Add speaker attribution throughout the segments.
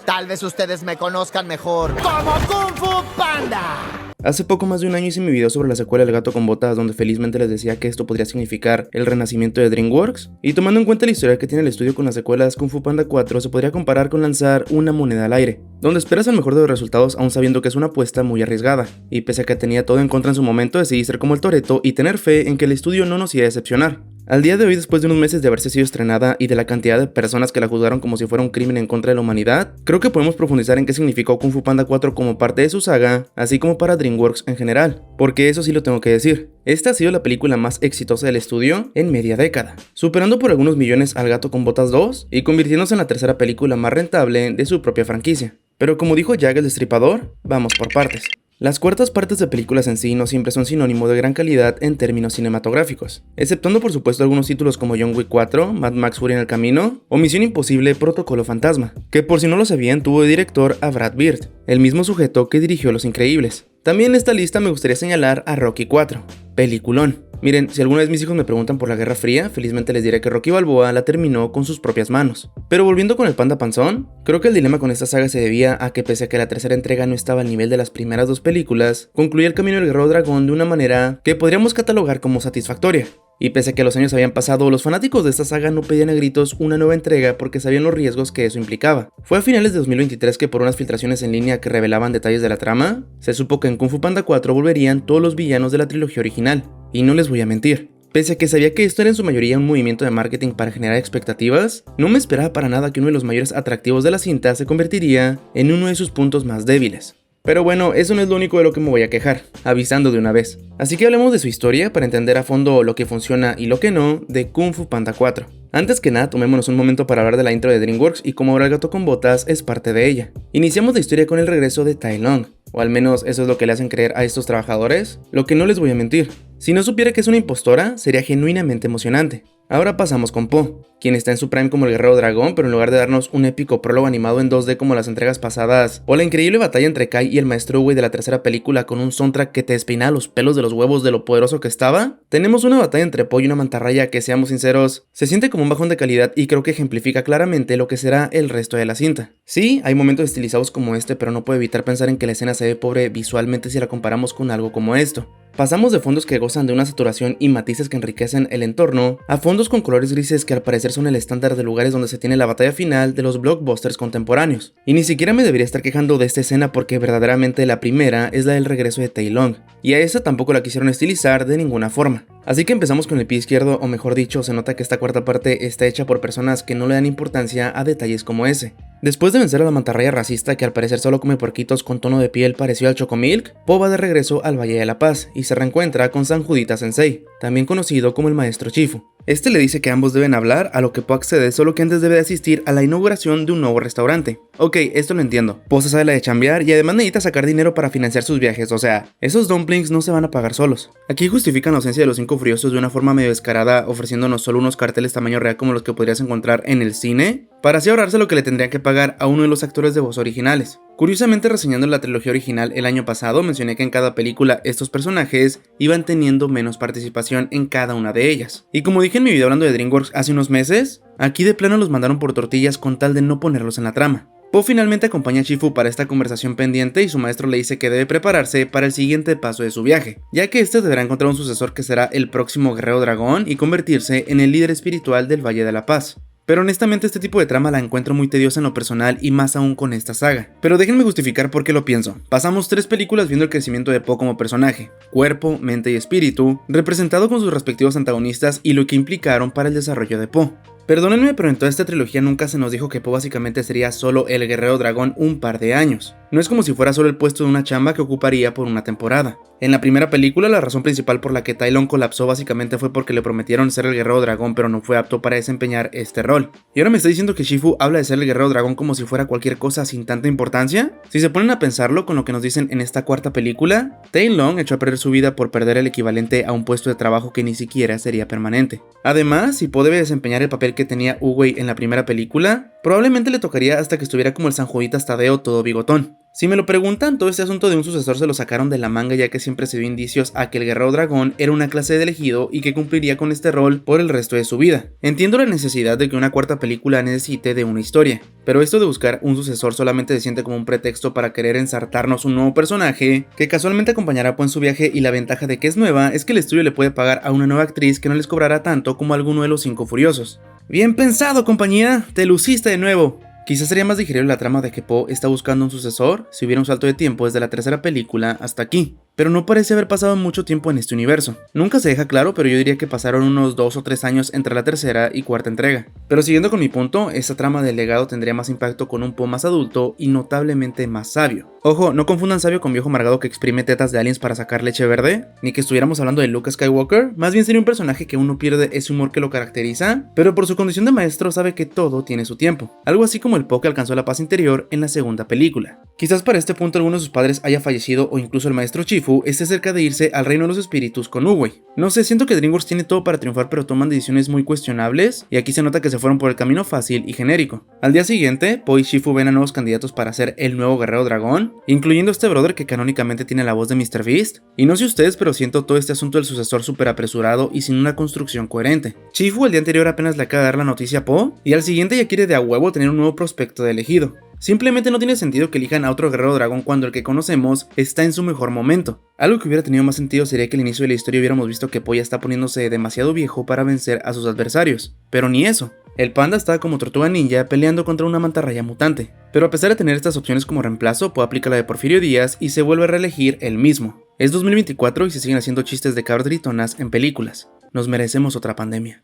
Speaker 1: Tal vez ustedes me conozcan mejor como Kung Fu Panda.
Speaker 2: Hace poco más de un año hice mi video sobre la secuela El Gato con Botas, donde felizmente les decía que esto podría significar el renacimiento de DreamWorks, y tomando en cuenta la historia que tiene el estudio con las secuelas Kung Fu Panda 4, se podría comparar con lanzar una moneda al aire, donde esperas el mejor de los resultados aún sabiendo que es una apuesta muy arriesgada, y pese a que tenía todo en contra en su momento, decidí ser como el Toretto y tener fe en que el estudio no nos iba a decepcionar. Al día de hoy, después de unos meses de haberse sido estrenada y de la cantidad de personas que la juzgaron como si fuera un crimen en contra de la humanidad, creo que podemos profundizar en qué significó Kung Fu Panda 4 como parte de su saga, así como para DreamWorks en general, porque eso sí lo tengo que decir. Esta ha sido la película más exitosa del estudio en media década, superando por algunos millones al Gato con Botas 2 y convirtiéndose en la tercera película más rentable de su propia franquicia. Pero como dijo Jack el Destripador, vamos por partes. Las cuartas partes de películas en sí no siempre son sinónimo de gran calidad en términos cinematográficos, exceptuando por supuesto algunos títulos como John Wick 4, Mad Max Fury en el Camino o Misión Imposible Protocolo Fantasma, que por si no lo sabían tuvo de director a Brad Bird, el mismo sujeto que dirigió Los Increíbles. También en esta lista me gustaría señalar a Rocky 4, peliculón. Miren, si alguna vez mis hijos me preguntan por la Guerra Fría, felizmente les diré que Rocky Balboa la terminó con sus propias manos. Pero volviendo con el Panda Panzón, creo que el dilema con esta saga se debía a que pese a que la tercera entrega no estaba al nivel de las primeras dos películas, concluía el camino del Guerrero Dragón de una manera que podríamos catalogar como satisfactoria. Y pese a que los años habían pasado, los fanáticos de esta saga no pedían a gritos una nueva entrega porque sabían los riesgos que eso implicaba. Fue a finales de 2023 que por unas filtraciones en línea que revelaban detalles de la trama, se supo que en Kung Fu Panda 4 volverían todos los villanos de la trilogía original. Y no les voy a mentir, pese a que sabía que esto era en su mayoría un movimiento de marketing para generar expectativas, no me esperaba para nada que uno de los mayores atractivos de la cinta se convertiría en uno de sus puntos más débiles. Pero bueno, eso no es lo único de lo que me voy a quejar, avisando de una vez. Así que hablemos de su historia para entender a fondo lo que funciona y lo que no de Kung Fu Panda 4. Antes que nada, tomémonos un momento para hablar de la intro de DreamWorks y cómo ahora el Gato con Botas es parte de ella. Iniciamos la historia con el regreso de Tai Lung, o al menos eso es lo que le hacen creer a estos trabajadores, lo que no les voy a mentir. Si no supiera que es una impostora, sería genuinamente emocionante. Ahora pasamos con Po, quien está en su prime como el Guerrero Dragón, pero en lugar de darnos un épico prólogo animado en 2D como las entregas pasadas, o la increíble batalla entre Kai y el maestro Uwei de la tercera película con un soundtrack que te despeinaba los pelos de los huevos de lo poderoso que estaba, tenemos una batalla entre Po y una mantarraya que, seamos sinceros, se siente como un bajón de calidad y creo que ejemplifica claramente lo que será el resto de la cinta. Sí, hay momentos estilizados como este, pero no puedo evitar pensar en que la escena se ve pobre visualmente si la comparamos con algo como esto. Pasamos de fondos que gozan de una saturación y matices que enriquecen el entorno, a fondos con colores grises que al parecer son el estándar de lugares donde se tiene la batalla final de los blockbusters contemporáneos. Y ni siquiera me debería estar quejando de esta escena porque verdaderamente la primera es la del regreso de Tai Lung, y a esa tampoco la quisieron estilizar de ninguna forma. Así que empezamos con el pie izquierdo, o mejor dicho, se nota que esta cuarta parte está hecha por personas que no le dan importancia a detalles como ese. Después de vencer a la mantarraya racista que al parecer solo come puerquitos con tono de piel parecido al Chocomilk, Po va de regreso al Valle de la Paz y se reencuentra con San Judita Sensei, también conocido como el Maestro Chifu. Este le dice que ambos deben hablar, a lo que Po accede, solo que antes debe de asistir a la inauguración de un nuevo restaurante. Ok, esto lo entiendo. Po se sabe la de chambear y además necesita sacar dinero para financiar sus viajes, o sea, esos dumplings no se van a pagar solos. Aquí justifican la ausencia de los 5 furiosos de una forma medio descarada, ofreciéndonos solo unos carteles tamaño real como los que podrías encontrar en el cine, para así ahorrarse lo que le tendrían que pagar a uno de los actores de voz originales. Curiosamente, reseñando la trilogía original el año pasado, mencioné que en cada película estos personajes iban teniendo menos participación en cada una de ellas. Y como dije en mi video hablando de DreamWorks hace unos meses, aquí de plano los mandaron por tortillas con tal de no ponerlos en la trama. Po finalmente acompaña a Chifu para esta conversación pendiente y su maestro le dice que debe prepararse para el siguiente paso de su viaje, ya que este deberá encontrar un sucesor que será el próximo Guerrero Dragón y convertirse en el líder espiritual del Valle de la Paz. Pero honestamente este tipo de trama la encuentro muy tediosa en lo personal y más aún con esta saga. Pero déjenme justificar por qué lo pienso. Pasamos 3 películas viendo el crecimiento de Po como personaje, cuerpo, mente y espíritu, representado con sus respectivos antagonistas y lo que implicaron para el desarrollo de Po. Perdónenme, pero en toda esta trilogía nunca se nos dijo que Po básicamente sería solo el Guerrero Dragón un par de años. No es como si fuera solo el puesto de una chamba que ocuparía por una temporada. En la primera película, la razón principal por la que Tai Lung colapsó básicamente fue porque le prometieron ser el Guerrero Dragón, pero no fue apto para desempeñar este rol. Y ahora me está diciendo que Shifu habla de ser el Guerrero Dragón como si fuera cualquier cosa sin tanta importancia. Si se ponen a pensarlo con lo que nos dicen en esta cuarta película, Tai Lung echó a perder su vida por perder el equivalente a un puesto de trabajo que ni siquiera sería permanente. Además, si Po debe desempeñar el papel que tenía Uwei en la primera película, probablemente le tocaría hasta que estuviera como el San Juditas Tadeo todo bigotón. Si me lo preguntan, todo este asunto de un sucesor se lo sacaron de la manga, ya que siempre se dio indicios a que el Guerrero Dragón era una clase de elegido y que cumpliría con este rol por el resto de su vida. Entiendo la necesidad de que una cuarta película necesite de una historia, pero esto de buscar un sucesor solamente se siente como un pretexto para querer ensartarnos un nuevo personaje que casualmente acompañará a Poe en su viaje, y la ventaja de que es nueva es que el estudio le puede pagar a una nueva actriz que no les cobrará tanto como alguno de los 5 furiosos. Bien pensado, compañía, te luciste de nuevo. Quizás sería más digerible la trama de que Poe está buscando un sucesor si hubiera un salto de tiempo desde la tercera película hasta aquí, pero no parece haber pasado mucho tiempo en este universo. Nunca se deja claro, pero yo diría que pasaron unos 2 o 3 años entre la tercera y cuarta entrega. Pero siguiendo con mi punto, esta trama del legado tendría más impacto con un Poe más adulto y notablemente más sabio. Ojo, no confundan sabio con viejo amargado que exprime tetas de aliens para sacar leche verde, ni que estuviéramos hablando de Luke Skywalker. Más bien sería un personaje que uno pierde ese humor que lo caracteriza, pero por su condición de maestro sabe que todo tiene su tiempo. Algo así como el Poe que alcanzó la paz interior en la segunda película. Quizás para este punto alguno de sus padres haya fallecido o incluso el maestro Chifu esté cerca de irse al reino de los espíritus con Uwey. No sé, siento que DreamWorks tiene todo para triunfar, pero toman decisiones muy cuestionables y aquí se nota que se fueron por el camino fácil y genérico. Al día siguiente, Poe y Shifu ven a nuevos candidatos para ser el nuevo Guerrero Dragón, incluyendo a este brother que canónicamente tiene la voz de Mr. Beast. Y no sé ustedes, pero siento todo este asunto del sucesor súper apresurado y sin una construcción coherente. Shifu el día anterior apenas le acaba de dar la noticia a Poe y al siguiente ya quiere de a huevo tener un nuevo prospecto de elegido. Simplemente no tiene sentido que elijan a otro Guerrero Dragón cuando el que conocemos está en su mejor momento. Algo que hubiera tenido más sentido sería que al inicio de la historia hubiéramos visto que Poe ya está poniéndose demasiado viejo para vencer a sus adversarios, pero ni eso. El panda está como tortuga ninja peleando contra una mantarraya mutante, pero a pesar de tener estas opciones como reemplazo, Poe aplica la de Porfirio Díaz y se vuelve a reelegir él mismo. Es 2024 y se siguen haciendo chistes de cabras gritonas en películas. Nos merecemos otra pandemia.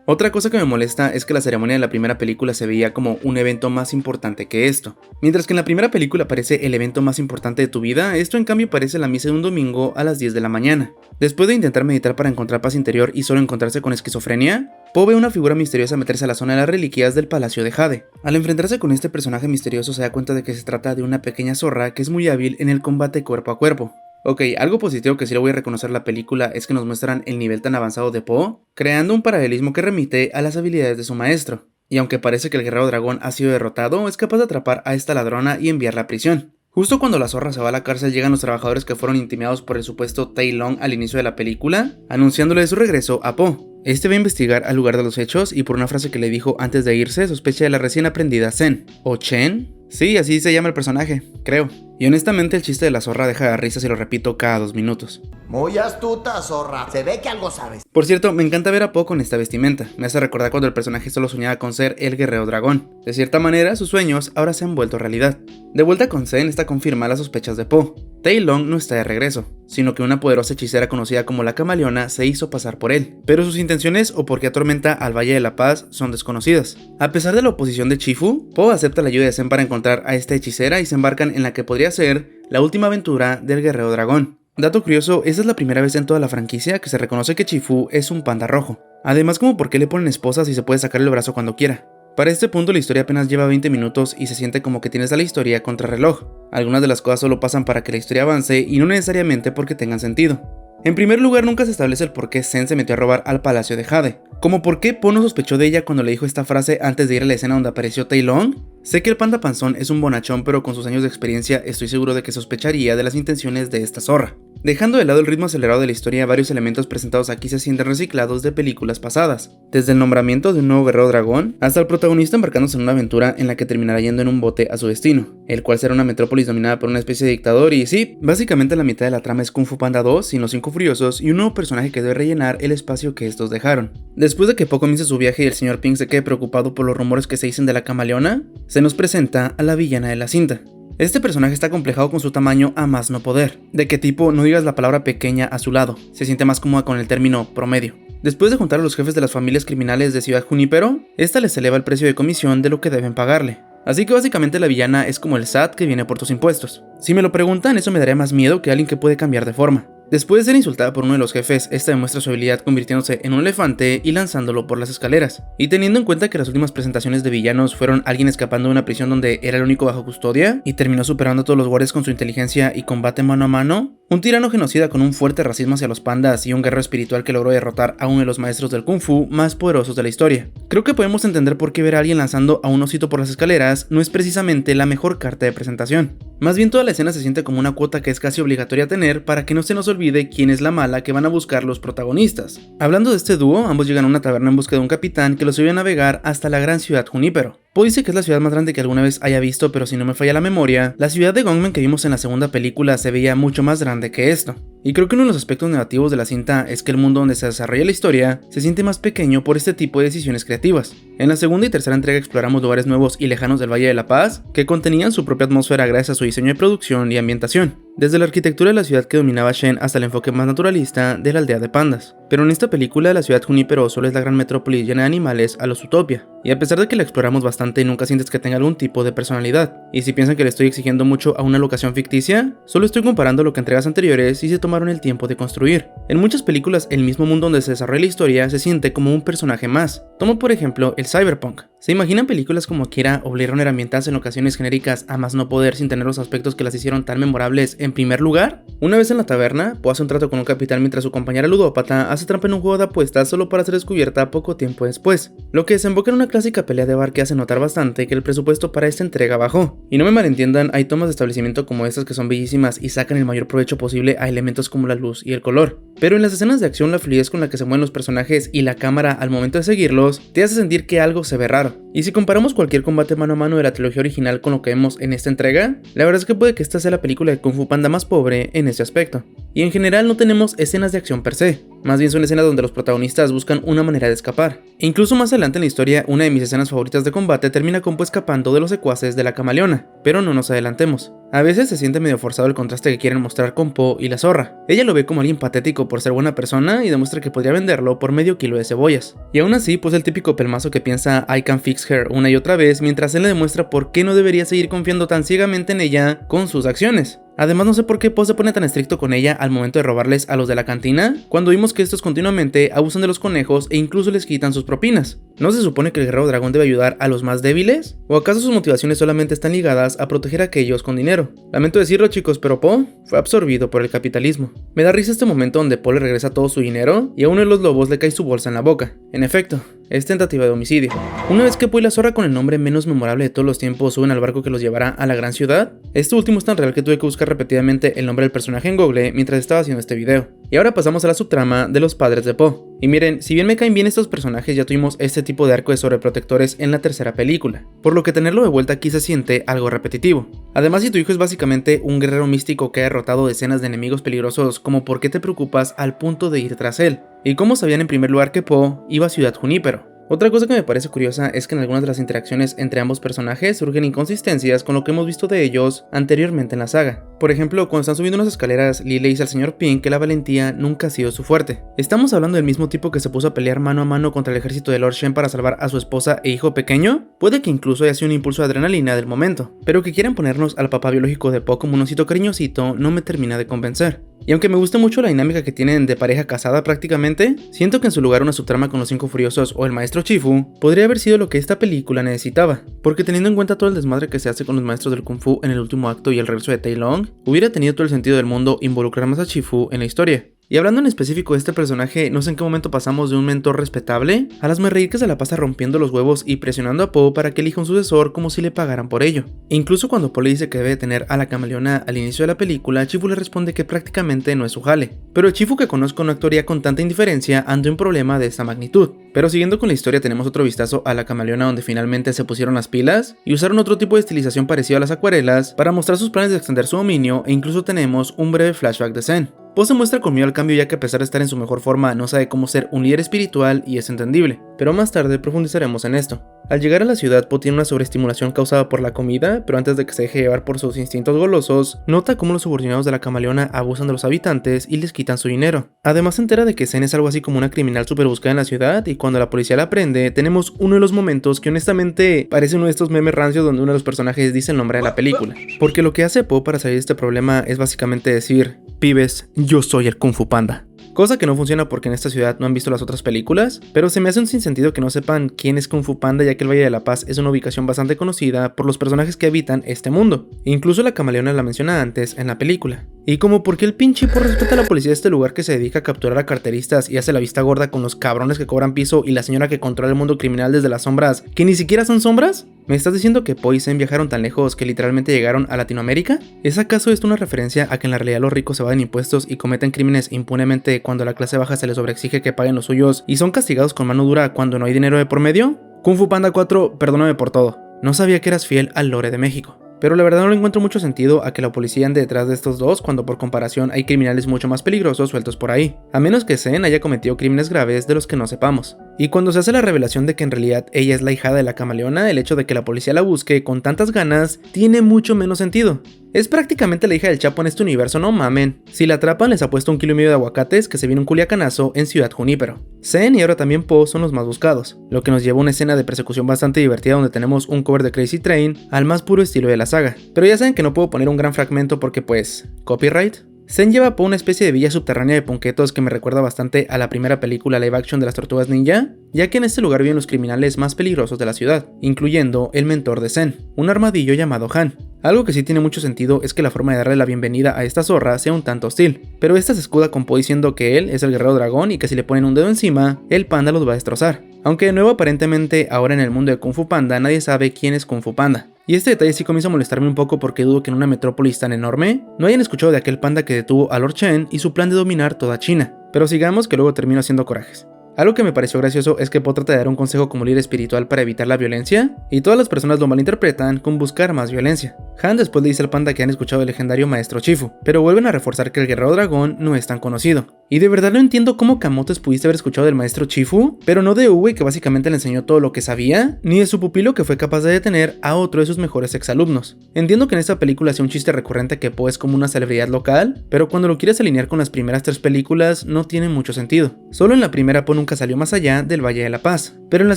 Speaker 2: Otra cosa que me molesta es que la ceremonia de la primera película se veía como un evento más importante que esto. Mientras que en la primera película parece el evento más importante de tu vida, esto en cambio parece la misa de un domingo a las 10 de la mañana. Después de intentar meditar para encontrar paz interior y solo encontrarse con esquizofrenia, Poe ve una figura misteriosa meterse a la zona de las reliquias del Palacio de Jade. Al enfrentarse con este personaje misterioso se da cuenta de que se trata de una pequeña zorra que es muy hábil en el combate cuerpo a cuerpo. Ok, algo positivo que sí le voy a reconocer a la película es que nos muestran el nivel tan avanzado de Poe, creando un paralelismo que remite a las habilidades de su maestro. Y aunque parece que el Guerrero Dragón ha sido derrotado, es capaz de atrapar a esta ladrona y enviarla a prisión. Justo cuando la zorra se va a la cárcel llegan los trabajadores que fueron intimidados por el supuesto Tai Lung al inicio de la película, anunciándole de su regreso a Poe. Este va a investigar al lugar de los hechos y por una frase que le dijo antes de irse sospecha de la recién aprendida Zen, o Chen. Sí, así se llama el personaje, creo. Y honestamente el chiste de la zorra deja de risa si lo repito cada 2 minutos.
Speaker 1: Muy astuta, zorra. Se ve que algo sabes.
Speaker 2: Por cierto, me encanta ver a Poe con esta vestimenta. Me hace recordar cuando el personaje solo soñaba con ser el Guerrero Dragón. De cierta manera, sus sueños ahora se han vuelto realidad. De vuelta con Zen, esta confirma las sospechas de Poe. Tai Lung no está de regreso, sino que una poderosa hechicera conocida como la Camaleona se hizo pasar por él. Pero sus intenciones o por qué atormenta al Valle de la Paz son desconocidas. A pesar de la oposición de Chifu, Poe acepta la ayuda de Zen para encontrar a esta hechicera y se embarcan en la que podría ser la última aventura del Guerrero Dragón. Dato curioso, esta es la primera vez en toda la franquicia que se reconoce que Chifu es un panda rojo. Además, como por qué le ponen esposa si se puede sacar el brazo cuando quiera. Para este punto la historia apenas lleva 20 minutos y se siente como que tienes a la historia contra reloj. Algunas de las cosas solo pasan para que la historia avance y no necesariamente porque tengan sentido. En primer lugar, nunca se establece el por qué Zen se metió a robar al Palacio de Jade. Como por qué Poe no sospechó de ella cuando le dijo esta frase antes de ir a la escena donde apareció Tai Lung. Sé que el panda panzón es un bonachón, pero con sus años de experiencia estoy seguro de que sospecharía de las intenciones de esta zorra. Dejando de lado el ritmo acelerado de la historia, varios elementos presentados aquí se sienten reciclados de películas pasadas. Desde el nombramiento de un nuevo Guerrero Dragón, hasta el protagonista embarcándose en una aventura en la que terminará yendo en un bote a su destino, el cual será una metrópolis dominada por una especie de dictador y sí, básicamente la mitad de la trama es Kung Fu Panda 2 sin los 5 furiosos y un nuevo personaje que debe rellenar el espacio que estos dejaron. Después de que Poe comience su viaje y el señor Pink se quede preocupado por los rumores que se dicen de la Camaleona, se nos presenta a la villana de la cinta. Este personaje está complejado con su tamaño a más no poder. ¿De qué tipo? No digas la palabra pequeña a su lado, se siente más cómoda con el término promedio. Después de juntar a los jefes de las familias criminales de Ciudad Junípero, esta les eleva el precio de comisión de lo que deben pagarle. Así que básicamente la villana es como el SAT que viene por tus impuestos. Si me lo preguntan, eso me daría más miedo que alguien que puede cambiar de forma. Después de ser insultada por uno de los jefes, esta demuestra su habilidad convirtiéndose en un elefante y lanzándolo por las escaleras. Y teniendo en cuenta que las últimas presentaciones de villanos fueron alguien escapando de una prisión donde era el único bajo custodia y terminó superando a todos los guardias con su inteligencia y combate mano a mano, Un tirano genocida con un fuerte racismo hacia los pandas y un guerrero espiritual que logró derrotar a uno de los maestros del Kung Fu más poderosos de la historia. Creo que podemos entender por qué ver a alguien lanzando a un osito por las escaleras no es precisamente la mejor carta de presentación. Más bien toda la escena se siente como una cuota que es casi obligatoria tener para que no se nos olvide quién es la mala que van a buscar los protagonistas. Hablando de este dúo, ambos llegan a una taberna en busca de un capitán que los ayude a navegar hasta la gran ciudad Junípero. Po dice que es la ciudad más grande que alguna vez haya visto, pero si no me falla la memoria, la ciudad de Gunman que vimos en la segunda película se veía mucho más grande que esto. Y creo que uno de los aspectos negativos de la cinta es que el mundo donde se desarrolla la historia se siente más pequeño por este tipo de decisiones creativas. En la segunda y tercera entrega exploramos lugares nuevos y lejanos del Valle de la Paz, que contenían su propia atmósfera gracias a su diseño de producción y ambientación, desde la arquitectura de la ciudad que dominaba Shen hasta el enfoque más naturalista de la aldea de pandas. Pero en esta película la ciudad Junípero solo es la gran metrópolis llena de animales a lo Zootopia, y a pesar de que la exploramos bastante nunca sientes que tenga algún tipo de personalidad. Y si piensan que le estoy exigiendo mucho a una locación ficticia, solo estoy comparando lo que entregas anteriores y se tomaron el tiempo de construir. En muchas películas el mismo mundo donde se desarrolla la historia se siente como un personaje más. Tomo por ejemplo el cyberpunk. ¿Se imaginan películas como Akira o Blade Runner ambientadas en locaciones genéricas a más no poder sin tener los aspectos que las hicieron tan memorables en primer lugar? Una vez en la taberna, Po hace un trato con un capitán mientras su compañera ludópata hace trampa en un juego de apuestas solo para ser descubierta poco tiempo después, lo que desemboca en una clásica pelea de bar que hace notar bastante que el presupuesto para esta entrega bajó. Y no me malentiendan, hay tomas de establecimiento como estas que son bellísimas y sacan el mayor provecho posible a elementos como la luz y el color, pero en las escenas de acción la fluidez con la que se mueven los personajes y la cámara al momento de seguirlos te hace sentir que algo se ve raro. Y si comparamos cualquier combate mano a mano de la trilogía original con lo que vemos en esta entrega, la verdad es que puede que esta sea la película de Kung Fu Panda más pobre en ese aspecto. Y en general no tenemos escenas de acción per se, más bien son escenas donde los protagonistas buscan una manera de escapar. E incluso más adelante en la historia, una de mis escenas favoritas de combate termina con Po escapando de los secuaces de la camaleona, pero no nos adelantemos. A veces se siente medio forzado el contraste que quieren mostrar con Po y la zorra. Ella lo ve como alguien patético por ser buena persona y demuestra que podría venderlo por medio kilo de cebollas. Y aún así, pues el típico pelmazo que piensa I can fix her una y otra vez mientras él le demuestra por qué no debería seguir confiando tan ciegamente en ella con sus acciones. Además no sé por qué Po se pone tan estricto con ella al momento de robarles a los de la cantina, cuando vimos que estos continuamente abusan de los conejos e incluso les quitan sus propinas. ¿No se supone que el guerrero dragón debe ayudar a los más débiles? ¿O acaso sus motivaciones solamente están ligadas a proteger a aquellos con dinero? Lamento decirlo chicos, pero Po fue absorbido por el capitalismo. Me da risa este momento donde Po le regresa todo su dinero y a uno de los lobos le cae su bolsa en la boca. En efecto, es tentativa de homicidio. Una vez que Po y la zorra con el nombre menos memorable de todos los tiempos suben al barco que los llevará a la gran ciudad, este último es tan real que tuve que buscar repetidamente el nombre del personaje en Google mientras estaba haciendo este video. Y ahora pasamos a la subtrama de los padres de Po. Y miren, si bien me caen bien estos personajes, ya tuvimos este tipo de arco de sobreprotectores en la tercera película, por lo que tenerlo de vuelta aquí se siente algo repetitivo. Además, si tu hijo es básicamente un guerrero místico que ha derrotado decenas de enemigos peligrosos, como por qué te preocupas al punto de ir tras él, y cómo sabían en primer lugar que Po iba a Ciudad Junípero. Otra cosa que me parece curiosa es que en algunas de las interacciones entre ambos personajes surgen inconsistencias con lo que hemos visto de ellos anteriormente en la saga. Por ejemplo, cuando están subiendo unas escaleras, Lee le dice al señor Pink que la valentía nunca ha sido su fuerte. ¿Estamos hablando del mismo tipo que se puso a pelear mano a mano contra el ejército de Lord Shen para salvar a su esposa e hijo pequeño? Puede que incluso haya sido un impulso de adrenalina del momento, pero que quieran ponernos al papá biológico de Po como un osito cariñosito no me termina de convencer. Y aunque me gusta mucho la dinámica que tienen de pareja casada prácticamente, siento que en su lugar una subtrama con los 5 furiosos o el maestro Chifu podría haber sido lo que esta película necesitaba, porque teniendo en cuenta todo el desmadre que se hace con los maestros del Kung Fu en el último acto y el regreso de Tai Lung, hubiera tenido todo el sentido del mundo involucrar más a Chifu en la historia. Y hablando en específico de este personaje, no sé en qué momento pasamos de un mentor respetable a las reír que se la pasa rompiendo los huevos y presionando a Po para que elija un sucesor como si le pagaran por ello. E incluso cuando Po le dice que debe tener a la camaleona al inicio de la película, Chifu le responde que prácticamente no es su jale. Pero el Chifu que conozco no actuaría con tanta indiferencia ante un problema de esta magnitud. Pero siguiendo con la historia tenemos otro vistazo a la camaleona donde finalmente se pusieron las pilas y usaron otro tipo de estilización parecido a las acuarelas para mostrar sus planes de extender su dominio e incluso tenemos un breve flashback de Zen. Po se muestra con miedo al cambio ya que a pesar de estar en su mejor forma no sabe cómo ser un líder espiritual y es entendible, pero más tarde profundizaremos en esto. Al llegar a la ciudad, Po tiene una sobreestimulación causada por la comida, pero antes de que se deje llevar por sus instintos golosos, nota cómo los subordinados de la camaleona abusan de los habitantes y les quitan su dinero. Además se entera de que Zen es algo así como una criminal super buscada en la ciudad y cuando la policía la prende, tenemos uno de los momentos que honestamente parece uno de estos memes rancios donde uno de los personajes dice el nombre de la película. Porque lo que hace Po para salir de este problema es básicamente decir: pibes, yo soy el Kung Fu Panda. cosa que no funciona porque en esta ciudad no han visto las otras películas, pero se me hace un sinsentido que no sepan quién es Kung Fu Panda, ya que el Valle de la Paz es una ubicación bastante conocida por los personajes que habitan este mundo. Incluso la camaleona la menciona antes en la película. Y como porque el pinche por respeta a la policía de este lugar que se dedica a capturar a carteristas y hace la vista gorda con los cabrones que cobran piso y la señora que controla el mundo criminal desde las sombras, que ni siquiera son sombras. ¿Me estás diciendo que Po y Zen viajaron tan lejos que literalmente llegaron a Latinoamérica? ¿Es acaso esto una referencia a que en la realidad los ricos se evaden impuestos y cometen crímenes impunemente cuando a la clase baja se les sobreexige que paguen los suyos y son castigados con mano dura cuando no hay dinero de por medio? Kung Fu Panda 4, perdóname por todo. No sabía que eras fiel al lore de México. Pero la verdad no le encuentro mucho sentido a que la policía ande detrás de estos dos cuando por comparación hay criminales mucho más peligrosos sueltos por ahí, a menos que Zen haya cometido crímenes graves de los que no sepamos. Y cuando se hace la revelación de que en realidad ella es la hijada de la camaleona, el hecho de que la policía la busque con tantas ganas tiene mucho menos sentido. Es prácticamente la hija del Chapo en este universo, no mamen. Si la atrapan les apuesto 1,5 kilos de aguacates que se viene un culiacanazo en Ciudad Junípero. Zen y ahora también Po son los más buscados, lo que nos lleva a una escena de persecución bastante divertida donde tenemos un cover de Crazy Train al más puro estilo de la saga. Pero ya saben que no puedo poner un gran fragmento porque pues, copyright. Zen lleva por una especie de villa subterránea de punquetos que me recuerda bastante a la primera película live action de las Tortugas Ninja, ya que en este lugar viven los criminales más peligrosos de la ciudad, incluyendo el mentor de Zen, un armadillo llamado Han. Algo que sí tiene mucho sentido es que la forma de darle la bienvenida a esta zorra sea un tanto hostil, pero esta se escuda con Po diciendo que él es el guerrero dragón y que si le ponen un dedo encima, el panda los va a destrozar. Aunque de nuevo aparentemente ahora en el mundo de Kung Fu Panda nadie sabe quién es Kung Fu Panda. Y este detalle sí comienza a molestarme un poco porque dudo que en una metrópolis tan enorme no hayan escuchado de aquel panda que detuvo a Lord Chen y su plan de dominar toda China. Pero sigamos que luego termino haciendo corajes. Algo que me pareció gracioso es que Po trata de dar un consejo como líder espiritual para evitar la violencia, y todas las personas lo malinterpretan con buscar más violencia. Han después le dice al panda que han escuchado el legendario maestro Chifu, pero vuelven a reforzar que el guerrero dragón no es tan conocido. Y de verdad no entiendo cómo Camotes pudiste haber escuchado del maestro Chifu, pero no de Uwe que básicamente le enseñó todo lo que sabía, ni de su pupilo que fue capaz de detener a otro de sus mejores exalumnos. Entiendo que en esta película sea un chiste recurrente que Po es como una celebridad local, pero cuando lo quieres alinear con las primeras 3 películas no tiene mucho sentido. Solo en la primera Po nunca salió más allá del Valle de la Paz, pero en la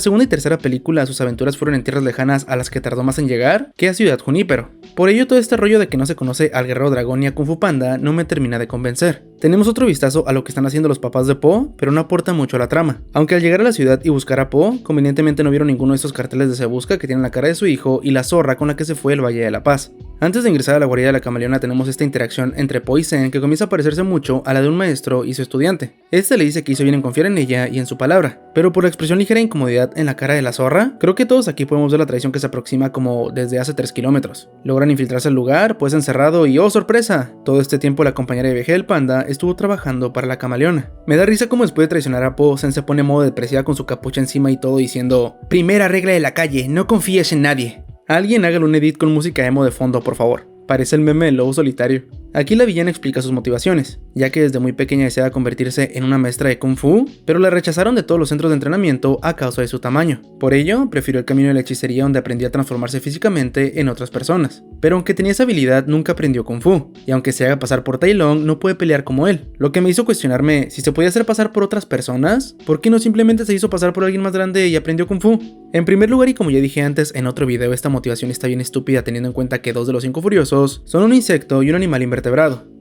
Speaker 2: segunda y tercera película sus aventuras fueron en tierras lejanas a las que tardó más en llegar que a Ciudad Junípero. Por ello todo este rollo de que no se conoce al guerrero dragón ni a Kung Fu Panda no me termina de convencer. Tenemos otro vistazo a lo que están haciendo los papás de Po, pero no aporta mucho a la trama. Aunque al llegar a la ciudad y buscar a Po, convenientemente no vieron ninguno de estos carteles de Se Busca que tienen la cara de su hijo y la zorra con la que se fue el Valle de la Paz. Antes de ingresar a la guarida de la camaleona tenemos esta interacción entre Po y Zen que comienza a parecerse mucho a la de un maestro y su estudiante. Este le dice que hizo bien en confiar en ella y en su palabra, pero por la expresión ligera de incomodidad en la cara de la zorra, creo que todos aquí podemos ver la traición que se aproxima como desde hace 3 kilómetros. Logran infiltrarse al lugar, pues encerrado y ¡oh sorpresa! Todo este tiempo la compañera de viaje del panda estuvo trabajando para la camaleona. Me da risa como después de traicionar a Po, Zen se pone en modo depresiva con su capucha encima y todo diciendo: primera regla de la calle, no confíes en nadie. Alguien hágale un edit con música emo de fondo, por favor. Parece el meme del lobo solitario. Aquí la villana explica sus motivaciones, ya que desde muy pequeña deseaba convertirse en una maestra de Kung Fu, pero la rechazaron de todos los centros de entrenamiento a causa de su tamaño. Por ello, prefirió el camino de la hechicería donde aprendía a transformarse físicamente en otras personas. Pero aunque tenía esa habilidad, nunca aprendió Kung Fu, y aunque se haga pasar por Tai Lung, no puede pelear como él. Lo que me hizo cuestionarme si se podía hacer pasar por otras personas, ¿por qué no simplemente se hizo pasar por alguien más grande y aprendió Kung Fu? En primer lugar, y como ya dije antes en otro video, esta motivación está bien estúpida teniendo en cuenta que 2 de los 5 furiosos son un insecto y un animal invertebrado.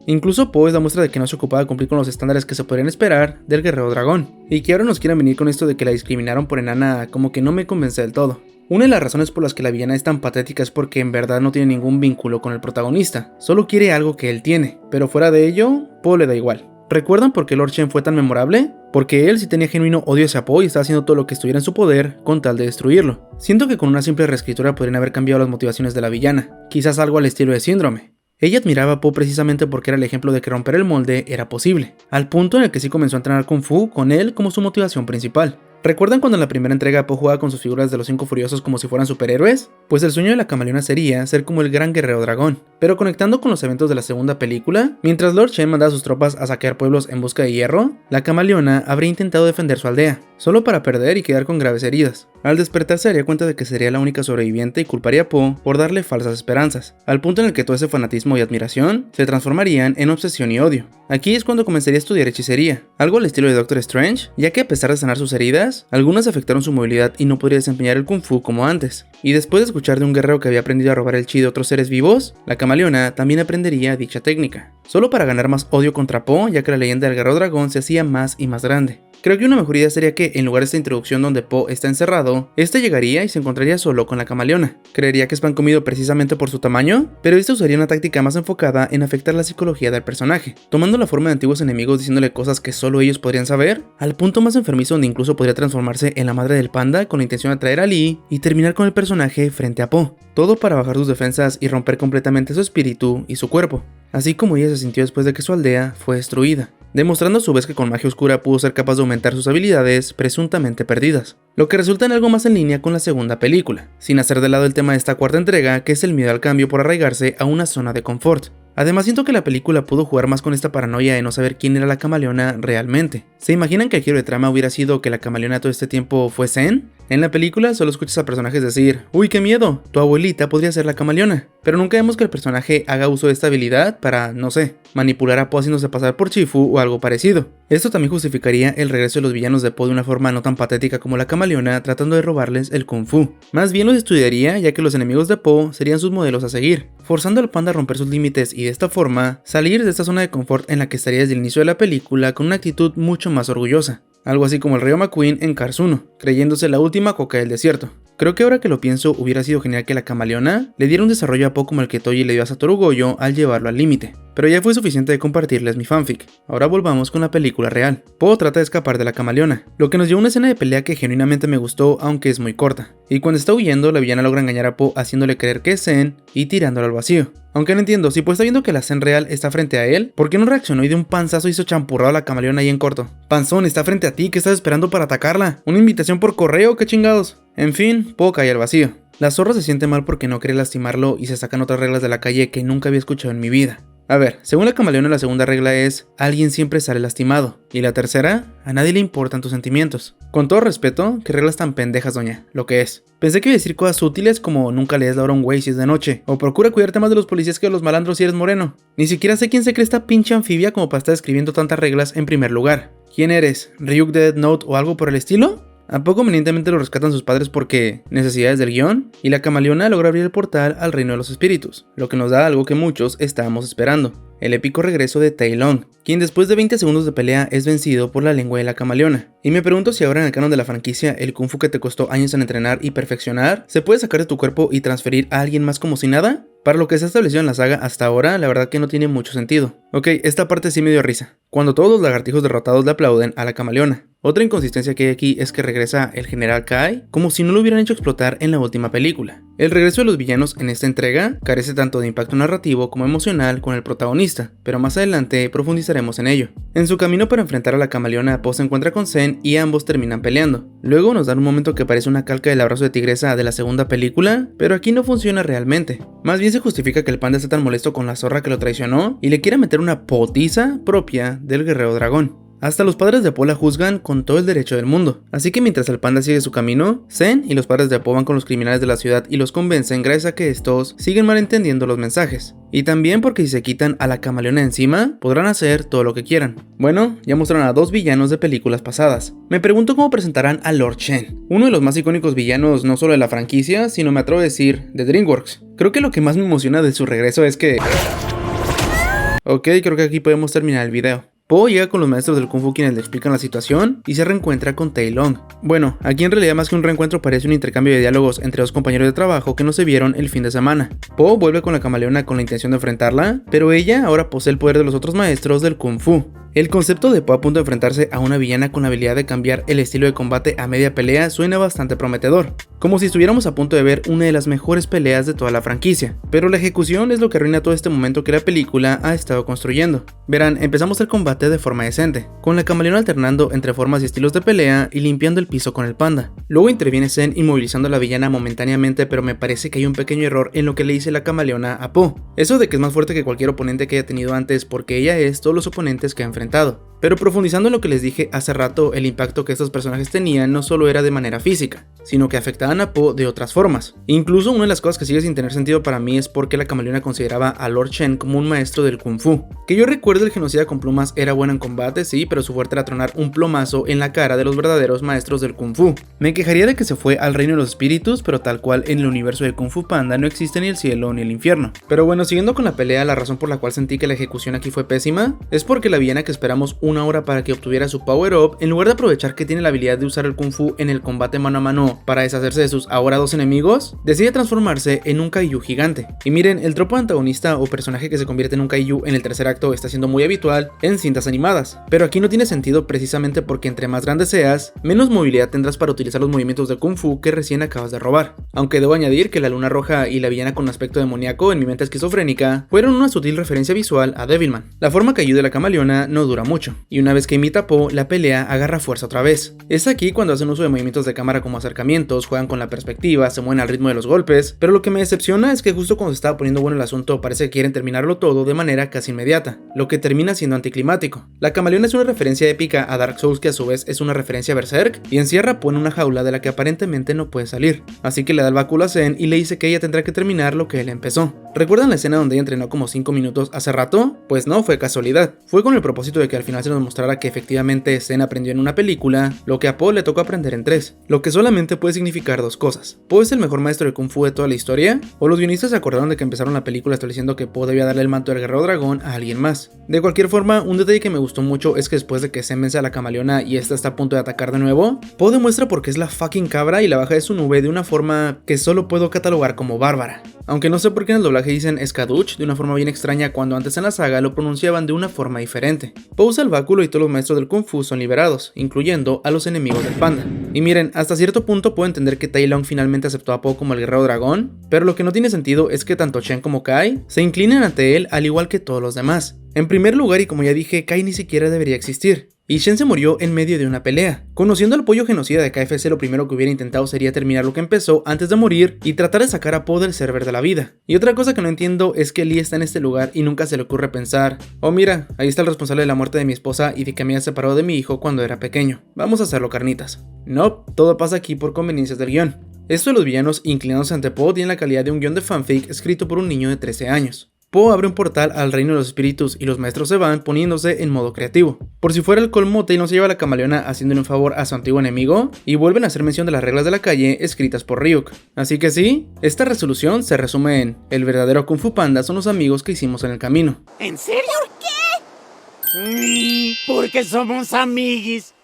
Speaker 2: Incluso Po es la muestra de que no se ocupaba de cumplir con los estándares que se podrían esperar del guerrero dragón, y que ahora nos quieran venir con esto de que la discriminaron por enana como que no me convence del todo. Una de las razones por las que la villana es tan patética es porque en verdad no tiene ningún vínculo con el protagonista, solo quiere algo que él tiene, pero fuera de ello, Po le da igual. ¿Recuerdan por qué Lord Chen fue tan memorable? Porque él sí tenía genuino odio hacia Po y estaba haciendo todo lo que estuviera en su poder con tal de destruirlo. Siento que con una simple reescritura podrían haber cambiado las motivaciones de la villana, quizás algo al estilo de Síndrome. Ella admiraba a Po precisamente porque era el ejemplo de que romper el molde era posible, al punto en el que sí comenzó a entrenar Kung Fu con él como su motivación principal. ¿Recuerdan cuando en la primera entrega Po jugaba con sus figuras de los 5 furiosos como si fueran superhéroes? Pues el sueño de la camaleona sería ser como el gran guerrero dragón. Pero conectando con los eventos de la segunda película, mientras Lord Chen mandaba a sus tropas a saquear pueblos en busca de hierro, la camaleona habría intentado defender su aldea, solo para perder y quedar con graves heridas. Al despertar se daría cuenta de que sería la única sobreviviente y culparía a Po por darle falsas esperanzas, al punto en el que todo ese fanatismo y admiración se transformarían en obsesión y odio. Aquí es cuando comenzaría a estudiar hechicería, algo al estilo de Doctor Strange, ya que a pesar de sanar sus heridas, algunas afectaron su movilidad y no podría desempeñar el Kung Fu como antes. Y después de escuchar de un guerrero que había aprendido a robar el chi de otros seres vivos, la camaleona también aprendería dicha técnica, solo para ganar más odio contra Po, ya que la leyenda del guerrero dragón se hacía más y más grande. Creo que una mejor idea sería que, en lugar de esta introducción donde Po está encerrado, este llegaría y se encontraría solo con la camaleona. Creería que es pan comido precisamente por su tamaño, pero este usaría una táctica más enfocada en afectar la psicología del personaje, tomando la forma de antiguos enemigos diciéndole cosas que solo ellos podrían saber, al punto más enfermizo donde incluso podría transformarse en la madre del panda con la intención de atraer a Lee y terminar con el personaje frente a Po. Todo para bajar sus defensas y romper completamente su espíritu y su cuerpo, así como ella se sintió después de que su aldea fue destruida, demostrando a su vez que con magia oscura pudo ser capaz de aumentar sus habilidades presuntamente perdidas, lo que resulta en algo más en línea con la segunda película, sin hacer de lado el tema de esta cuarta entrega, que es el miedo al cambio por arraigarse a una zona de confort. Además, siento que la película pudo jugar más con esta paranoia de no saber quién era la camaleona realmente. ¿Se imaginan que el giro de trama hubiera sido que la camaleona todo este tiempo fue Zen? En la película solo escuchas a personajes decir, ¡uy, qué miedo! Tu abuelita podría ser la camaleona. Pero nunca vemos que el personaje haga uso de esta habilidad para, no sé, manipular a Po haciéndose pasar por Shifu o algo parecido. Esto también justificaría el regreso de los villanos de Po de una forma no tan patética como la camaleona tratando de robarles el Kung Fu. Más bien los estudiaría, ya que los enemigos de Po serían sus modelos a seguir, forzando al panda a romper sus límites y de esta forma salir de esta zona de confort en la que estaría desde el inicio de la película con una actitud mucho más orgullosa. Algo así como el Ryo McQueen en Cars 1, creyéndose la última coca del desierto. Creo que ahora que lo pienso, hubiera sido genial que la camaleona le diera un desarrollo a Po como el que Toji le dio a Satoru Gojo al llevarlo al límite. Pero ya fue suficiente de compartirles mi fanfic. Ahora volvamos con la película real. Po trata de escapar de la camaleona, lo que nos dio una escena de pelea que genuinamente me gustó, aunque es muy corta. Y cuando está huyendo, la villana logra engañar a Po haciéndole creer que es Zen y tirándolo al vacío. Aunque no entiendo, si Po está viendo que la Zen real está frente a él, ¿por qué no reaccionó y de un panzazo hizo champurrado a la camaleona ahí en corto? Panzón, está frente a ti, ¿qué estás esperando para atacarla? ¿Una invitación por correo? ¿Qué chingados? En fin, Po cae al vacío. La zorra se siente mal porque no quiere lastimarlo y se sacan otras reglas de la calle que nunca había escuchado en mi vida. A ver, según la camaleona, la segunda regla es, alguien siempre sale lastimado. Y la tercera, a nadie le importan tus sentimientos. Con todo respeto, qué reglas tan pendejas, doña, lo que es. Pensé que iba a decir cosas útiles como nunca le des la hora a un güey si es de noche, o procura cuidarte más de los policías que de los malandros si eres moreno. Ni siquiera sé quién se cree esta pinche anfibia como para estar escribiendo tantas reglas en primer lugar. ¿Quién eres? ¿Ryuk de Death Note o algo por el estilo? ¿A poco convenientemente lo rescatan sus padres porque necesidades del guión? Y la camaleona logra abrir el portal al reino de los espíritus, lo que nos da algo que muchos estábamos esperando, el épico regreso de Tai Lung, quien después de 20 segundos de pelea es vencido por la lengua de la camaleona. Y me pregunto si ahora en el canon de la franquicia el kung fu que te costó años en entrenar y perfeccionar, ¿se puede sacar de tu cuerpo y transferir a alguien más como si nada? Para lo que se ha establecido en la saga hasta ahora, la verdad que no tiene mucho sentido. Ok, esta parte sí me dio risa, cuando todos los lagartijos derrotados le aplauden a la camaleona. Otra inconsistencia que hay aquí es que regresa el general Kai como si no lo hubieran hecho explotar en la última película. El regreso de los villanos en esta entrega carece tanto de impacto narrativo como emocional con el protagonista, pero más adelante profundizaremos en ello. En su camino para enfrentar a la camaleona, Po se encuentra con Zen y ambos terminan peleando. Luego nos dan un momento que parece una calca del abrazo de tigresa de la segunda película, pero aquí no funciona realmente. Más bien se justifica que el panda esté tan molesto con la zorra que lo traicionó y le quiera meter una potiza propia del guerrero dragón. Hasta los padres de Po la juzgan con todo el derecho del mundo, así que mientras el panda sigue su camino, Zen y los padres de Po van con los criminales de la ciudad y los convencen gracias a que estos siguen malentendiendo los mensajes. Y también porque si se quitan a la camaleona encima, podrán hacer todo lo que quieran. Bueno, ya mostraron a dos villanos de películas pasadas. Me pregunto cómo presentarán a Lord Shen, uno de los más icónicos villanos no solo de la franquicia, sino me atrevo a decir, de DreamWorks. Creo que lo que más me emociona de su regreso es que... Ok, creo que aquí podemos terminar el video. Po llega con los maestros del Kung Fu quienes le explican la situación y se reencuentra con Tai Lung. Bueno, aquí en realidad más que un reencuentro parece un intercambio de diálogos entre dos compañeros de trabajo que no se vieron el fin de semana. Po vuelve con la camaleona con la intención de enfrentarla, pero ella ahora posee el poder de los otros maestros del Kung Fu. El concepto de Po a punto de enfrentarse a una villana con la habilidad de cambiar el estilo de combate a media pelea suena bastante prometedor, como si estuviéramos a punto de ver una de las mejores peleas de toda la franquicia, pero la ejecución es lo que arruina todo este momento que la película ha estado construyendo. Verán, empezamos el combate de forma decente, con la camaleona alternando entre formas y estilos de pelea y limpiando el piso con el panda. Luego interviene Zen inmovilizando a la villana momentáneamente, pero me parece que hay un pequeño error en lo que le dice la camaleona a Po. Eso de que es más fuerte que cualquier oponente que haya tenido antes porque ella es todos los oponentes que ha enfrentado. Pero profundizando en lo que les dije hace rato, el impacto que estos personajes tenían no solo era de manera física, sino que afectaban a Po de otras formas. Incluso una de las cosas que sigue sin tener sentido para mí es porque la camaleona consideraba a Lord Chen como un maestro del Kung Fu. Que yo recuerde, el genocida con plumas era bueno en combate, sí, pero su fuerte era tronar un plomazo en la cara de los verdaderos maestros del Kung Fu. Me quejaría de que se fue al reino de los espíritus, pero tal cual en el universo de Kung Fu Panda no existe ni el cielo ni el infierno. Pero bueno, siguiendo con la pelea, la razón por la cual sentí que la ejecución aquí fue pésima es porque la villana que esperamos una hora para que obtuviera su power up, en lugar de aprovechar que tiene la habilidad de usar el Kung Fu en el combate mano a mano para deshacerse de sus ahora dos enemigos, decide transformarse en un kaiju gigante. Y miren, el tropo antagonista o personaje que se convierte en un kaiju en el tercer acto está siendo muy habitual en cintas animadas, pero aquí no tiene sentido precisamente porque entre más grande seas, menos movilidad tendrás para utilizar los movimientos de Kung Fu que recién acabas de robar. Aunque debo añadir que la luna roja y la villana con aspecto demoníaco en mi mente esquizofrénica fueron una sutil referencia visual a Devilman. La forma kaiju de la camaleona no dura mucho, y una vez que imita a Po, la pelea agarra fuerza otra vez. Es aquí cuando hacen uso de movimientos de cámara como acercamientos, juegan con la perspectiva, se mueven al ritmo de los golpes, pero lo que me decepciona es que justo cuando se estaba poniendo bueno el asunto parece que quieren terminarlo todo de manera casi inmediata, lo que termina siendo anticlimático. La camaleona es una referencia épica a Dark Souls que a su vez es una referencia a Berserk y encierra a Po en una jaula de la que aparentemente no puede salir, así que le da el báculo a Zen y le dice que ella tendrá que terminar lo que él empezó. ¿Recuerdan la escena donde ella entrenó como 5 minutos hace rato? Pues no, fue casualidad. Fue con el propósito de que al final se nos mostrara que efectivamente Zen aprendió en una película lo que a Po le tocó aprender en 3, lo que solamente puede significar dos cosas. ¿Po es el mejor maestro de Kung Fu de toda la historia? ¿O los guionistas se acordaron de que empezaron la película estableciendo que Po debía darle el manto del guerrero dragón a alguien más? De cualquier forma, un detalle que me gustó mucho es que después de que Zen vence a la camaleona y esta está a punto de atacar de nuevo, Po demuestra por qué es la fucking cabra y la baja de su nube de una forma que solo puedo catalogar como bárbara. Aunque no sé por qué en el doblaje dicen Skaduch de una forma bien extraña cuando antes en la saga lo pronunciaban de una forma diferente. Po usa el báculo y todos los maestros del Kung Fu son liberados, incluyendo a los enemigos del panda. Y miren, hasta cierto punto puedo entender que Tai Lung finalmente aceptó a Po como el guerrero dragón, pero lo que no tiene sentido es que tanto Chen como Kai se inclinen ante él al igual que todos los demás. En primer lugar, y como ya dije, Kai ni siquiera debería existir. Y Shen se murió en medio de una pelea. Conociendo al pollo genocida de KFC, lo primero que hubiera intentado sería terminar lo que empezó antes de morir y tratar de sacar a Po del server de la vida. Y otra cosa que no entiendo es que Lee está en este lugar y nunca se le ocurre pensar: oh mira, ahí está el responsable de la muerte de mi esposa y de que me haya separado de mi hijo cuando era pequeño. Vamos a hacerlo carnitas. No, todo pasa aquí por conveniencias del guión. Esto de los villanos inclinándose ante Po tiene la calidad de un guión de fanfic escrito por un niño de 13 años. Po abre un portal al reino de los espíritus y los maestros se van poniéndose en modo creativo. Por si fuera el colmo, Tai no se lleva a la camaleona haciéndole un favor a su antiguo enemigo y vuelven a hacer mención de las reglas de la calle escritas por Ryuk. Así que sí, esta resolución se resume en: el verdadero Kung Fu Panda son los amigos que hicimos en el camino.
Speaker 3: ¿En serio? ¿Por qué? Porque somos amiguis.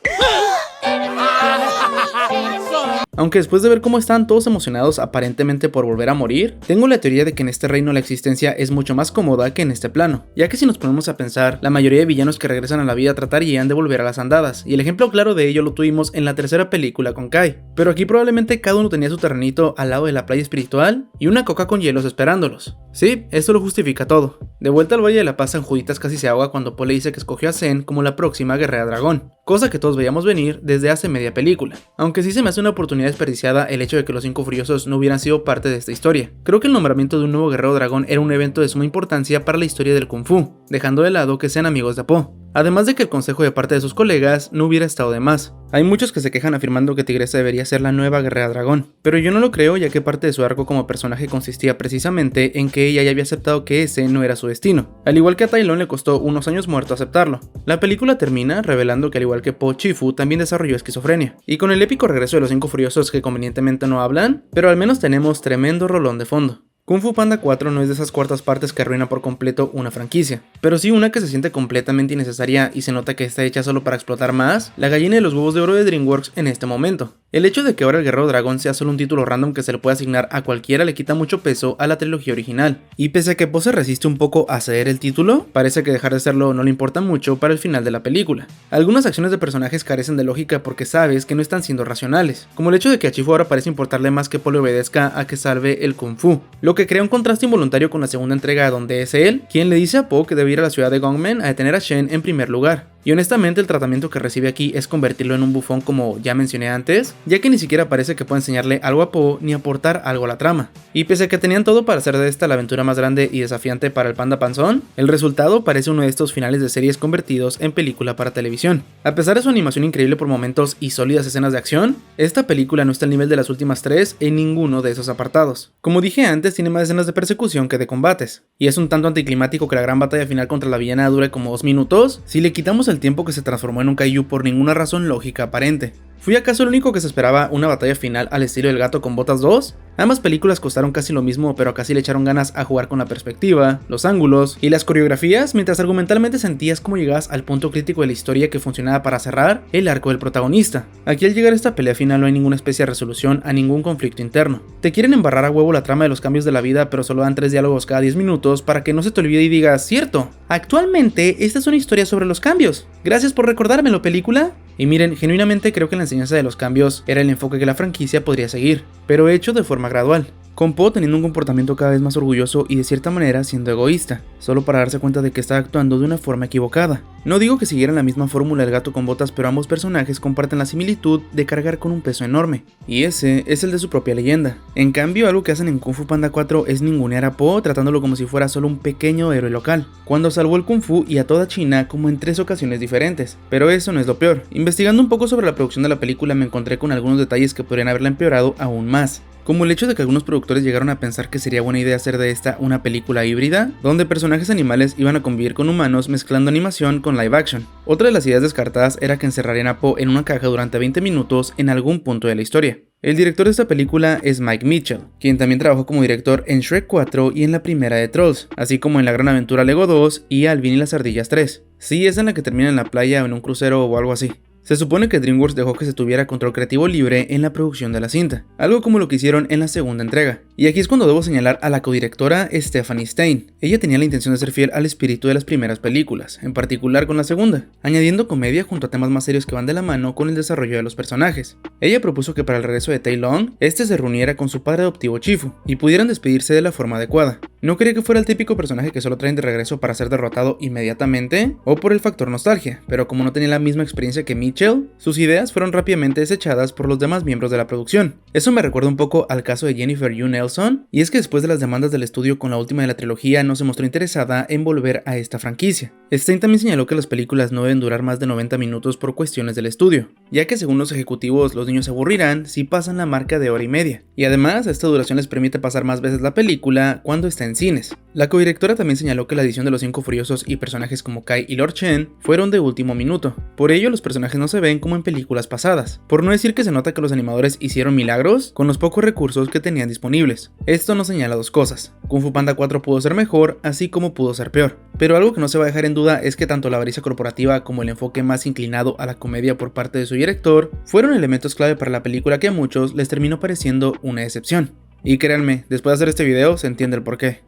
Speaker 2: Aunque después de ver cómo están todos emocionados aparentemente por volver a morir, tengo la teoría de que en este reino la existencia es mucho más cómoda que en este plano, ya que si nos ponemos a pensar, la mayoría de villanos que regresan a la vida tratarían de volver a las andadas, y el ejemplo claro de ello lo tuvimos en la tercera película con Kai, pero aquí probablemente cada uno tenía su terrenito al lado de la playa espiritual y una coca con hielos esperándolos. Sí, esto lo justifica todo. De vuelta al Valle de la Paz, San Juditas casi se ahoga cuando Po le dice que escogió a Zen como la próxima guerrera dragón, cosa que todos veíamos venir desde hace media película, aunque sí se me hace una oportunidad desperdiciada el hecho de que los 5 furiosos no hubieran sido parte de esta historia. Creo que el nombramiento de un nuevo guerrero dragón era un evento de suma importancia para la historia del Kung Fu, dejando de lado que sean amigos de Po. Además de que el consejo de parte de sus colegas no hubiera estado de más. Hay muchos que se quejan afirmando que Tigresa debería ser la nueva guerrera dragón, pero yo no lo creo, ya que parte de su arco como personaje consistía precisamente en que ella ya había aceptado que ese no era su destino, al igual que a Tai Lung le costó unos años muerto aceptarlo. La película termina revelando que al igual que Po, Chifu también desarrolló esquizofrenia, y con el épico regreso de los 5 furiosos que convenientemente no hablan, pero al menos tenemos tremendo rolón de fondo. Kung Fu Panda 4 no es de esas cuartas partes que arruina por completo una franquicia, pero sí una que se siente completamente innecesaria y se nota que está hecha solo para explotar más la gallina de los huevos de oro de DreamWorks en este momento. El hecho de que ahora el Guerrero Dragón sea solo un título random que se le puede asignar a cualquiera le quita mucho peso a la trilogía original, y pese a que Po se resiste un poco a ceder el título, parece que dejar de serlo no le importa mucho para el final de la película. Algunas acciones de personajes carecen de lógica porque sabes que no están siendo racionales, como el hecho de que a Chifu ahora parece importarle más que Po le obedezca a que salve el Kung Fu, lo que crea un contraste involuntario con la segunda entrega donde es él quien le dice a Po que debe ir a la ciudad de Gongmen a detener a Shen en primer lugar. Y honestamente el tratamiento que recibe aquí es convertirlo en un bufón como ya mencioné antes, ya que ni siquiera parece que pueda enseñarle algo a Po ni aportar algo a la trama. Y pese a que tenían todo para hacer de esta la aventura más grande y desafiante para el panda panzón, el resultado parece uno de estos finales de series convertidos en película para televisión. A pesar de su animación increíble por momentos y sólidas escenas de acción, esta película no está al nivel de las últimas 3 en ninguno de esos apartados. Como dije antes, tiene más escenas de persecución que de combates, y es un tanto anticlimático que la gran batalla final contra la villana dure como 2 minutos si le quitamos el tiempo que se transformó en un kaiju por ninguna razón lógica aparente. ¿Fui acaso el único que se esperaba una batalla final al estilo del Gato con Botas 2? Ambas películas costaron casi lo mismo, pero casi le echaron ganas a jugar con la perspectiva, los ángulos y las coreografías, mientras argumentalmente sentías cómo llegabas al punto crítico de la historia que funcionaba para cerrar el arco del protagonista. Aquí al llegar a esta pelea final no hay ninguna especie de resolución a ningún conflicto interno. Te quieren embarrar a huevo la trama de los cambios de la vida, pero solo dan 3 diálogos cada 10 minutos para que no se te olvide y digas, cierto, actualmente esta es una historia sobre los cambios. Gracias por recordármelo, película. Y miren, genuinamente creo que la enseñanza de los cambios era el enfoque que la franquicia podría seguir, pero hecho de forma gradual. Con Po teniendo un comportamiento cada vez más orgulloso y de cierta manera siendo egoísta, solo para darse cuenta de que está actuando de una forma equivocada. No digo que siguieran la misma fórmula del Gato con Botas, pero ambos personajes comparten la similitud de cargar con un peso enorme, y ese es el de su propia leyenda. En cambio, algo que hacen en Kung Fu Panda 4 es ningunear a Po tratándolo como si fuera solo un pequeño héroe local, cuando salvó el Kung Fu y a toda China como en 3 ocasiones diferentes. Pero eso no es lo peor. Investigando un poco sobre la producción de la película me encontré con algunos detalles que podrían haberla empeorado aún más. Como el hecho de que algunos productores llegaron a pensar que sería buena idea hacer de esta una película híbrida, donde personajes animales iban a convivir con humanos mezclando animación con live action. Otra de las ideas descartadas era que encerrarían a Po en una caja durante 20 minutos en algún punto de la historia. El director de esta película es Mike Mitchell, quien también trabajó como director en Shrek 4 y en la primera de Trolls, así como en La Gran Aventura Lego 2 y Alvin y las Ardillas 3. Sí, es en la que termina en la playa o en un crucero o algo así. Se supone que DreamWorks dejó que se tuviera control creativo libre en la producción de la cinta, algo como lo que hicieron en la segunda entrega. Y aquí es cuando debo señalar a la codirectora Stephanie Stein. Ella tenía la intención de ser fiel al espíritu de las primeras películas, en particular con la segunda, añadiendo comedia junto a temas más serios que van de la mano con el desarrollo de los personajes. Ella propuso que para el regreso de Tai Lung, este se reuniera con su padre adoptivo Chifu, y pudieran despedirse de la forma adecuada. No quería que fuera el típico personaje que solo traen de regreso para ser derrotado inmediatamente, o por el factor nostalgia, pero como no tenía la misma experiencia que Mitchell, sus ideas fueron rápidamente desechadas por los demás miembros de la producción. Eso me recuerda un poco al caso de Jennifer Yu Nelson, y es que después de las demandas del estudio con la última de la trilogía no se mostró interesada en volver a esta franquicia. Stein también señaló que las películas no deben durar más de 90 minutos por cuestiones del estudio, ya que según los ejecutivos los niños se aburrirán si pasan la marca de hora y media, y además esta duración les permite pasar más veces la película cuando está en cines. La codirectora también señaló que la edición de los 5 Furiosos y personajes como Kai y Lord Chen fueron de último minuto, por ello los personajes no se ven como en películas pasadas, por no decir que se nota que los animadores hicieron milagros con los pocos recursos que tenían disponibles. Esto nos señala dos cosas: Kung Fu Panda 4 pudo ser mejor, así como pudo ser peor, pero algo que no se va a dejar en duda es que tanto la avaricia corporativa como el enfoque más inclinado a la comedia por parte de su director fueron elementos clave para la película que a muchos les terminó pareciendo una decepción. Y créanme, después de hacer este video se entiende el porqué.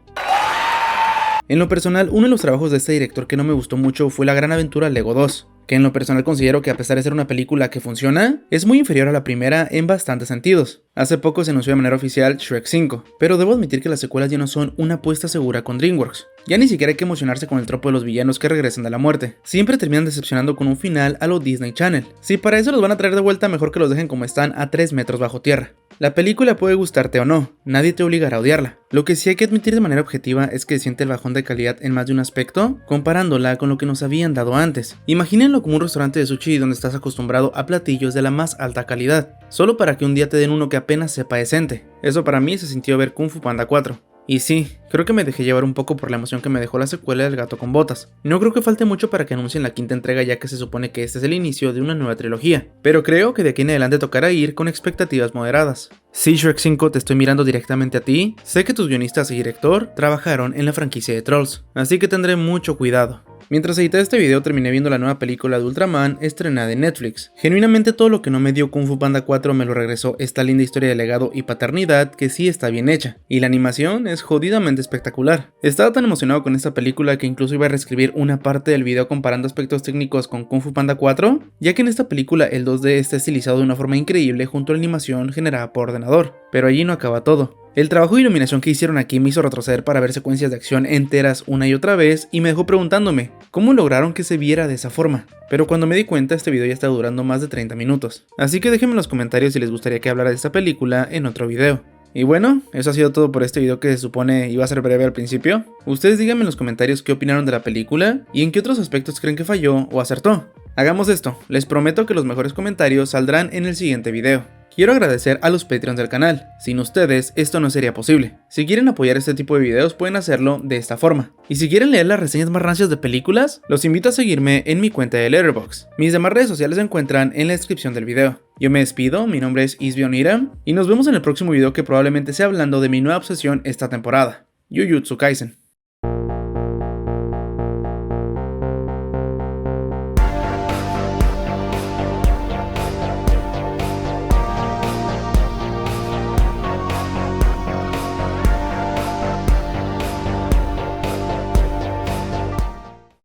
Speaker 2: En lo personal, uno de los trabajos de este director que no me gustó mucho fue La Gran Aventura Lego 2, que en lo personal considero que a pesar de ser una película que funciona, es muy inferior a la primera en bastantes sentidos. Hace poco se anunció de manera oficial Shrek 5, pero debo admitir que las secuelas ya no son una apuesta segura con DreamWorks. Ya ni siquiera hay que emocionarse con el tropo de los villanos que regresan de la muerte. Siempre terminan decepcionando con un final a lo Disney Channel. Si para eso los van a traer de vuelta, mejor que los dejen como están a 3 metros bajo tierra. La película puede gustarte o no, nadie te obligará a odiarla. Lo que sí hay que admitir de manera objetiva es que siente el bajón de calidad en más de un aspecto, comparándola con lo que nos habían dado antes. Imagínenlo como un restaurante de sushi donde estás acostumbrado a platillos de la más alta calidad, solo para que un día te den uno que apenas sepa decente. Eso para mí se sintió ver Kung Fu Panda 4. Y sí, creo que me dejé llevar un poco por la emoción que me dejó la secuela del Gato con Botas. No creo que falte mucho para que anuncien la quinta entrega, ya que se supone que este es el inicio de una nueva trilogía, pero creo que de aquí en adelante tocará ir con expectativas moderadas. Si Shrek 5 te estoy mirando directamente a ti, sé que tus guionistas y director trabajaron en la franquicia de Trolls, así que tendré mucho cuidado. Mientras editaba este video terminé viendo la nueva película de Ultraman estrenada en Netflix. Genuinamente todo lo que no me dio Kung Fu Panda 4 me lo regresó esta linda historia de legado y paternidad que sí está bien hecha, y la animación es jodidamente espectacular. Estaba tan emocionado con esta película que incluso iba a reescribir una parte del video comparando aspectos técnicos con Kung Fu Panda 4, ya que en esta película el 2D está estilizado de una forma increíble junto a la animación generada por ordenador. Pero allí no acaba todo. El trabajo de iluminación que hicieron aquí me hizo retroceder para ver secuencias de acción enteras una y otra vez y me dejó preguntándome, ¿cómo lograron que se viera de esa forma? Pero cuando me di cuenta este video ya está durando más de 30 minutos. Así que déjenme en los comentarios si les gustaría que hablara de esta película en otro video. Y bueno, eso ha sido todo por este video que se supone iba a ser breve al principio. Ustedes díganme en los comentarios qué opinaron de la película y en qué otros aspectos creen que falló o acertó. Hagamos esto, les prometo que los mejores comentarios saldrán en el siguiente video. Quiero agradecer a los Patreons del canal, sin ustedes esto no sería posible. Si quieren apoyar este tipo de videos pueden hacerlo de esta forma. Y si quieren leer las reseñas más rancias de películas, los invito a seguirme en mi cuenta de Letterboxd. Mis demás redes sociales se encuentran en la descripción del video. Yo me despido, mi nombre es Isbionira, y nos vemos en el próximo video que probablemente sea hablando de mi nueva obsesión esta temporada, Jujutsu Kaisen.